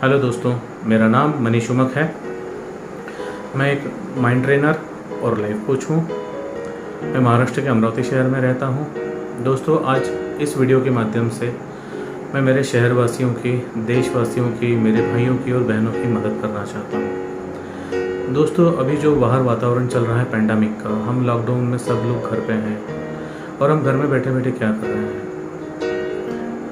Hello दोस्तों, मेरा नाम मनीष उमक है। मैं एक माइंड ट्रेनर और लाइफ कोच हूँ। मैं महाराष्ट्र के अमरावती शहर में रहता हूँ। दोस्तों, आज इस वीडियो के माध्यम से मैं मेरे शहरवासियों की, देशवासियों की, मेरे भाइयों की और बहनों की मदद करना चाहता हूँ। दोस्तों, अभी जो बाहर वातावरण चल रहा है पैंडेमिक का, हम लॉकडाउन में सब लोग घर पे हैं और हम घर में बैठे बैठे क्या कर रहे हैं,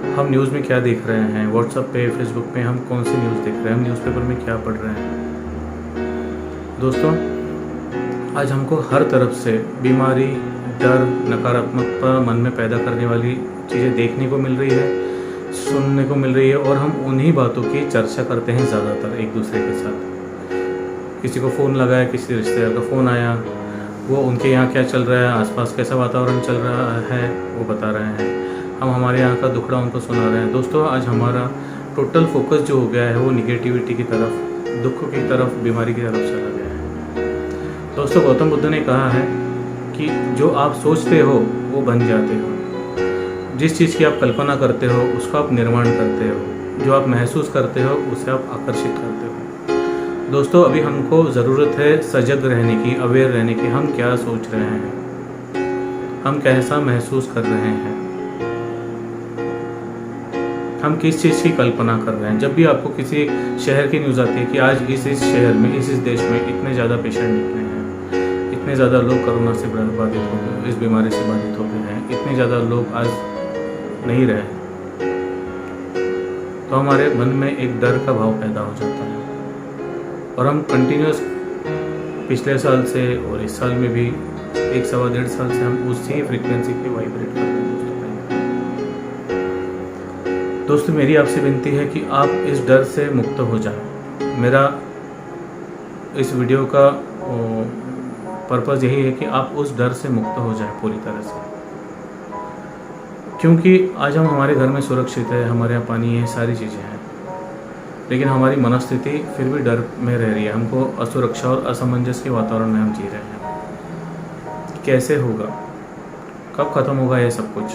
हम न्यूज़ में क्या देख रहे हैं, व्हाट्सएप पे, फेसबुक पे हम कौन सी न्यूज़ देख रहे हैं, हम न्यूज़पेपर में क्या पढ़ रहे हैं। दोस्तों, आज हमको हर तरफ से बीमारी, डर, नकारात्मकता मन में पैदा करने वाली चीज़ें देखने को मिल रही है, सुनने को मिल रही है और हम उन्हीं बातों की चर्चा करते हैं ज़्यादातर एक दूसरे के साथ। किसी को फ़ोन लगाया, किसी रिश्तेदार का फ़ोन आया, वो उनके यहाँ क्या चल रहा है, आसपास कैसा वातावरण चल रहा है वो बता रहे हैं। हम हमारे यहाँ का दुखड़ा उनको सुना रहे हैं। दोस्तों, आज हमारा टोटल फोकस जो हो गया है वो निगेटिविटी की तरफ, दुख की तरफ, बीमारी की तरफ चला गया है। दोस्तों, गौतम बुद्ध ने कहा है कि जो आप सोचते हो वो बन जाते हो। जिस चीज़ की आप कल्पना करते हो उसका आप निर्माण करते हो। जो आप महसूस करते हो उसे आप आकर्षित करते हो। दोस्तों, अभी हमको ज़रूरत है सजग रहने की, अवेयर रहने की। हम क्या सोच रहे हैं, हम कैसा महसूस कर रहे हैं, हम किस चीज़ की कल्पना कर रहे हैं। जब भी आपको किसी शहर की न्यूज़ आती है कि आज इस शहर में, इस देश में इतने ज़्यादा पेशेंट निकले हैं, इतने ज़्यादा लोग कोरोना से बाधित हो गए, इस बीमारी से बाधित हो गए हैं, इतने ज़्यादा लोग आज नहीं रहे, तो हमारे मन में एक डर का भाव पैदा हो जाता है और हम कंटिन्यूस पिछले साल से और इस साल में भी 1-1.5 साल से हम उसी फ्रीक्वेंसी पे वाइब्रेट कर रहे हैं। दोस्तों, मेरी आपसे विनती है कि आप इस डर से मुक्त हो जाएं। मेरा इस वीडियो का पर्पज़ यही है कि आप उस डर से मुक्त हो जाएं पूरी तरह से, क्योंकि आज हम हमारे घर में सुरक्षित है, हमारे यहाँ पानी है, सारी चीज़ें हैं, लेकिन हमारी मनस्थिति फिर भी डर में रह रही है। हमको असुरक्षा और असमंजस के वातावरण में हम जी रहे हैं। कैसे होगा, कब ख़त्म होगा ये सब कुछ,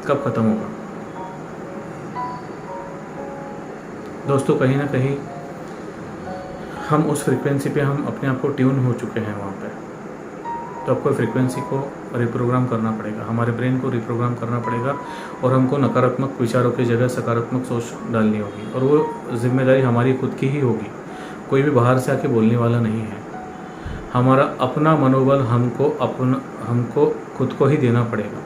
कब ख़त्म होगा। दोस्तों, कहीं ना कहीं हम उस फ्रीक्वेंसी पे हम अपने आप को ट्यून हो चुके हैं वहाँ पे। तो आपको फ्रीक्वेंसी को रिप्रोग्राम करना पड़ेगा, हमारे ब्रेन को रिप्रोग्राम करना पड़ेगा और हमको नकारात्मक विचारों की जगह सकारात्मक सोच डालनी होगी और वो जिम्मेदारी हमारी खुद की ही होगी। कोई भी बाहर से आके बोलने वाला नहीं है। हमारा अपना मनोबल हमको खुद को ही देना पड़ेगा।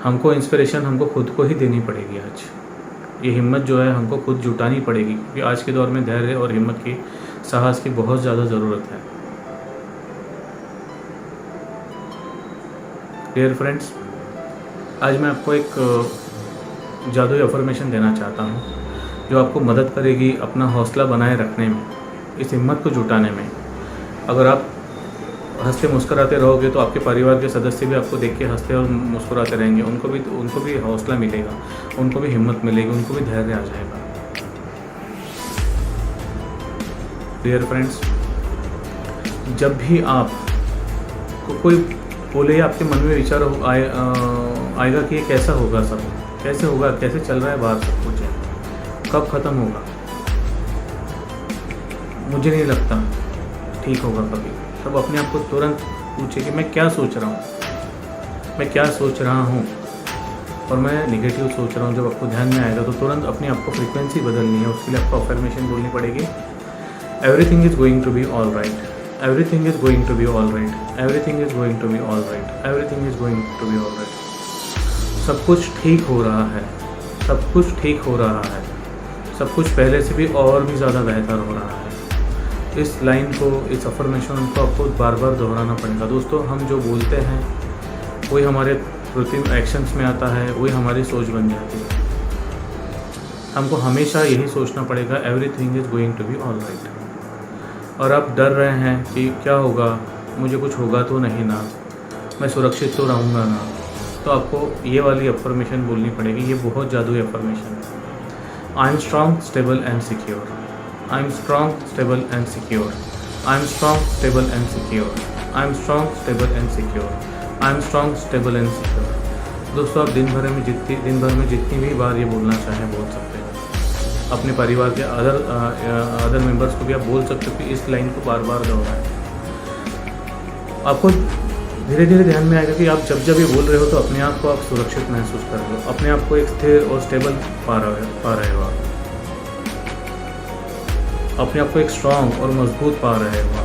हमको इंस्पिरेशन हमको खुद को ही देनी पड़ेगी। आज ये हिम्मत जो है हमको खुद जुटानी पड़ेगी, क्योंकि आज के दौर में धैर्य और हिम्मत की, साहस की बहुत ज़्यादा ज़रूरत है। डियर फ्रेंड्स, आज मैं आपको एक जादुई अफर्मेशन देना चाहता हूँ जो आपको मदद करेगी अपना हौसला बनाए रखने में, इस हिम्मत को जुटाने में। अगर आप हंसते मुस्कुराते रहोगे तो आपके परिवार के सदस्य भी आपको देख के हंसते और मुस्कुराते रहेंगे। उनको भी हौसला मिलेगा, उनको भी हिम्मत मिलेगी, उनको भी धैर्य आ जाएगा। डियर फ्रेंड्स, जब भी आप को कोई बोले, आपके मन में विचार आएगा कि ये कैसा होगा, सब कैसे होगा, कैसे चल रहा है बाहर सब कुछ, कब ख़त्म होगा, मुझे नहीं लगता ठीक होगा कभी। तब अपने आप को तुरंत पूछे कि मैं क्या सोच रहा हूँ, मैं क्या सोच रहा हूँ और मैं नेगेटिव सोच रहा हूँ। जब आपको ध्यान में आएगा तो तुरंत अपने आप को फ्रीक्वेंसी बदलनी है। उसके लिए आपको अफर्मेशन बोलनी पड़ेगी। Everything is going to be all right, everything is going to be all right, everything is going to be all right, everything is going to be all right. सब कुछ ठीक हो रहा है, सब कुछ ठीक हो रहा है, सब कुछ पहले से भी और भी ज़्यादा बेहतर हो रहा है। इस लाइन को, इस अफर्मेशन को आपको बार बार दोहराना पड़ेगा। दोस्तों, हम जो बोलते हैं वही हमारे कृत्रिम एक्शंस में आता है, वही हमारी सोच बन जाती है। हमको हमेशा यही सोचना पड़ेगा, everything is going to be all right. और आप डर रहे हैं कि क्या होगा, मुझे कुछ होगा तो नहीं ना, मैं सुरक्षित तो रहूँगा ना, तो आपको ये वाली अफर्मेशन बोलनी पड़ेगी। ये बहुत जादुई अफर्मेशन है। I am strong, stable and secure. I am strong, stable and secure. I am strong, stable and secure. I am strong, stable and secure. I am strong, stable and secure. दोस्तों, आप दिन भर में जितनी भी बार ये बोलना चाहें बोल सकते हैं। अपने परिवार के अदर मेंबर्स को भी आप बोल सकते हो कि इस लाइन को बार बार दोहराएं। आपको धीरे धीरे ध्यान में आएगा कि आप जब ये बोल रहे हो तो अपने आप को आप सुरक्षित महसूस कर रहे हो, अपने आप को एक स्थिर और स्टेबल पा रहे हो, आप अपने आप को एक स्ट्रांग और मजबूत पा रहे हो।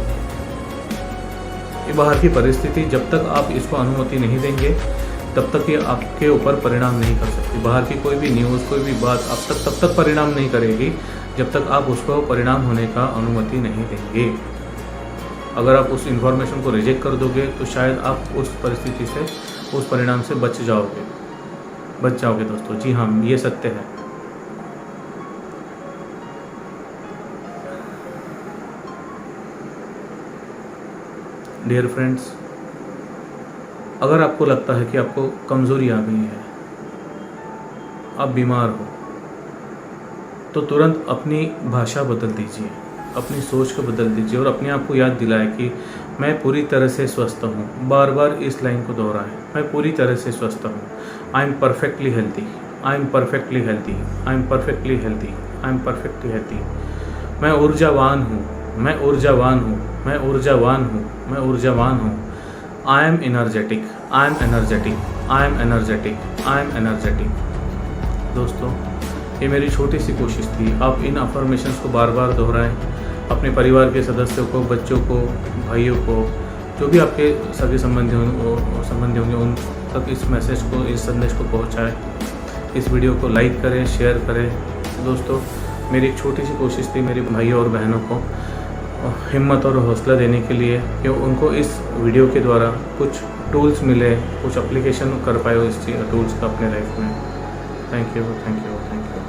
ये बाहर की परिस्थिति जब तक आप इसको अनुमति नहीं देंगे तब तक ये आपके ऊपर परिणाम नहीं कर सकती। बाहर की कोई भी न्यूज़, कोई भी बात तब तक परिणाम नहीं करेगी जब तक आप उसको परिणाम होने का अनुमति नहीं देंगे। अगर आप उस इन्फॉर्मेशन को रिजेक्ट कर दोगे तो शायद आप उस परिस्थिति से, उस परिणाम से बच जाओगे दोस्तों। जी हाँ, ये सत्य है। डियर फ्रेंड्स, अगर आपको लगता है कि आपको कमज़ोरी आ गई है, आप बीमार हो, तो तुरंत अपनी भाषा बदल दीजिए, अपनी सोच को बदल दीजिए और अपने आप को याद दिलाएं कि मैं पूरी तरह से स्वस्थ हूँ। बार बार इस लाइन को दोहराएं, मैं पूरी तरह से स्वस्थ हूँ। I am perfectly healthy, I am perfectly healthy, I am perfectly healthy, I am perfectly healthy. मैं ऊर्जावान हूँ, मैं ऊर्जावान हूँ, मैं ऊर्जावान हूँ, मैं ऊर्जावान हूँ। I am energetic, I am energetic, I am energetic, I am energetic. दोस्तों, ये मेरी छोटी सी कोशिश थी। आप इन अफर्मेशंस को बार बार दोहराएं। अपने परिवार के सदस्यों को, बच्चों को, भाइयों को, जो भी आपके सगे संबंधी होंगे उन तक इस मैसेज को, इस संदेश को पहुंचाएं। इस वीडियो को लाइक करें, शेयर करें। दोस्तों, मेरी एक छोटी सी कोशिश थी मेरे भाइयों और बहनों को हिम्मत और हौसला देने के लिए कि उनको इस वीडियो के द्वारा कुछ टूल्स मिले, कुछ एप्लीकेशन कर पाए इस टूल्स का अपने लाइफ में। Thank you, thank you, thank you.